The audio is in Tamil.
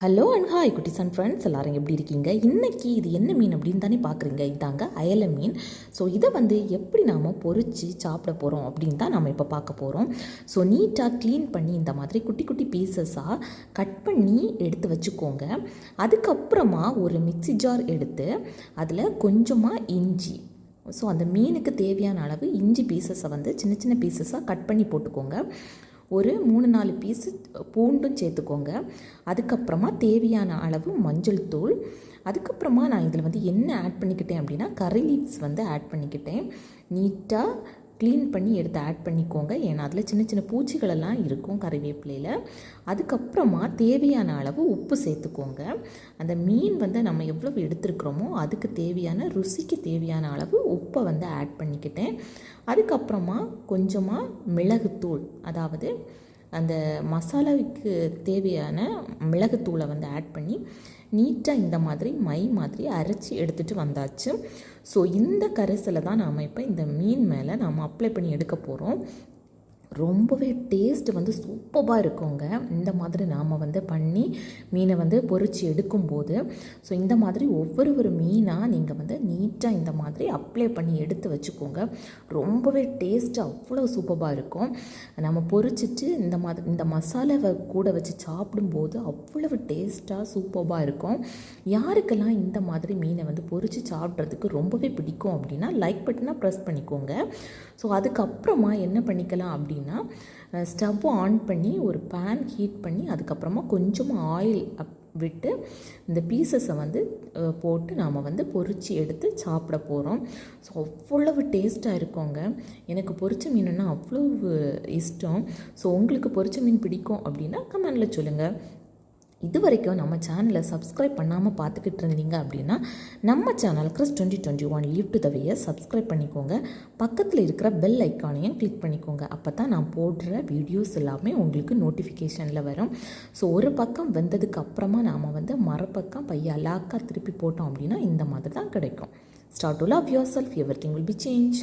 ஹலோ அண்ட் ஹாய் குட்டிஸ் அண்ட் ஃப்ரெண்ட்ஸ் எல்லாரும் எப்படி இருக்கீங்க? இன்றைக்கி இது என்ன மீன் அப்படின்னு தானே பார்க்குறீங்க. இதாங்க அயலை மீன். ஸோ இதை எப்படி நாம் பொரித்து சாப்பிட போகிறோம் அப்படின்னு தான் நம்ம இப்போ பார்க்க போகிறோம். ஸோ நீட்டாக க்ளீன் பண்ணி இந்த மாதிரி குட்டி குட்டி பீசஸாக கட் பண்ணி எடுத்து வச்சுக்கோங்க. அதுக்கப்புறமா ஒரு மிக்ஸி ஜார் எடுத்து அதில் கொஞ்சமாக இஞ்சி, ஸோ அந்த மீனுக்கு தேவையான அளவு இஞ்சி பீசஸை சின்ன சின்ன பீசஸாக கட் பண்ணி போட்டுக்கோங்க. ஒரு 3-4 பீஸு பூண்டும் சேர்த்துக்கோங்க. அதுக்கப்புறமா தேவையான அளவு மஞ்சள் தூள். அதுக்கப்புறமா நான் இதில் என்ன ஆட் பண்ணிக்கிட்டேன் அப்படின்னா கறி லீவ்ஸ் ஆட் பண்ணிக்கிட்டேன். நீட்டாக க்ளீன் பண்ணி எடுத்து ஆட் பண்ணிக்கோங்க. ஏன்னா அதில் சின்ன சின்ன பூச்சிகளெல்லாம் இருக்கும் கறிவேப்பிலையில். அதுக்கப்புறமா தேவையான அளவு உப்பு சேர்த்துக்கோங்க. அந்த மீன் நம்ம எவ்வளவு எடுத்துருக்குறோமோ அதுக்கு தேவையான ருசிக்கு தேவையான அளவு உப்பை ஆட் பண்ணிக்கிட்டேன். அதுக்கப்புறமா கொஞ்சமாக மிளகுத்தூள், அதாவது அந்த மசாலாவுக்கு தேவையான மிளகுத்தூளை ஆட் பண்ணி நீட்டாக இந்த மாதிரி மை மாதிரி அரைச்சி எடுத்துகிட்டு வந்தாச்சு. ஸோ இந்த கரைசலை தான் நாம் இப்போ இந்த மீன் மேலே நாம் அப்ளை பண்ணி எடுக்க போகிறோம். ரொம்பவே டேஸ்ட்டு சூப்பராக இருக்குங்க. இந்த மாதிரி நாம் பண்ணி மீனை பொரித்து எடுக்கும்போது, ஸோ இந்த மாதிரி ஒவ்வொரு மீனாக நீங்கள் நீட்டாக இந்த மாதிரி அப்ளை பண்ணி எடுத்து வச்சுக்கோங்க. ரொம்பவே டேஸ்ட்டு அவ்வளோ சூப்பராக இருக்கும். நம்ம பொரிச்சிட்டு இந்த மசாலாவை கூட வச்சு சாப்பிடும்போது அவ்வளவு டேஸ்ட்டாக சூப்பராக இருக்கும். யாருக்கெல்லாம் இந்த மாதிரி மீனை பொரித்து சாப்பிட்றதுக்கு ரொம்பவே பிடிக்கும் அப்படின்னா லைக் பட்டனை ப்ரெஸ் பண்ணிக்கோங்க. ஸோ அதுக்கப்புறமா என்ன பண்ணிக்கலாம் அப்படின்னா ஸ்டவ்வை ஆன் பண்ணி ஒரு பேன் ஹீட் பண்ணி அதுக்கப்புறமா கொஞ்சமாக ஆயில் விட்டு இந்த பீசஸை போட்டு நாம் பொரித்து எடுத்து சாப்பிட போகிறோம். ஸோ அவ்வளவு டேஸ்ட்டாக இருக்குங்க. எனக்கு பொரிச்ச மீனுன்னா அவ்வளவு இஷ்டம். ஸோ உங்களுக்கு பொரிச்ச மீன் பிடிக்கும் அப்படின்னா கமெண்டில் சொல்லுங்கள். இது வரைக்கும் நம்ம சேனலை சப்ஸ்கிரைப் பண்ணாமல் பார்த்துக்கிட்டு இருந்தீங்க அப்படின்னா நம்ம channel Chris 2021 leave to the வேயை சப்ஸ்கிரைப் பண்ணிக்கோங்க. பக்கத்தில் இருக்கிற பெல் ஐக்கானையும் கிளிக் பண்ணிக்கோங்க. அப்போ தான் நான் போடுற வீடியோஸ் எல்லாமே உங்களுக்கு நோட்டிஃபிகேஷனில் வரும். ஸோ ஒரு பக்கம் வெந்ததுக்கு அப்புறமா நாம் மறுபக்கம் பைய அலாக்காக திருப்பி போட்டோம் அப்படின்னா இந்த மாதிரி தான் கிடைக்கும். Start to love your self, everything will be change.